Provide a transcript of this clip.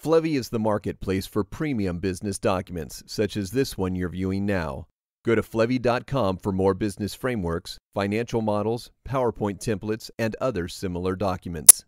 Flevy is the marketplace for premium business documents, such as this one you're viewing now. Go to flevy.com for more business frameworks, financial models, PowerPoint templates, and other similar documents.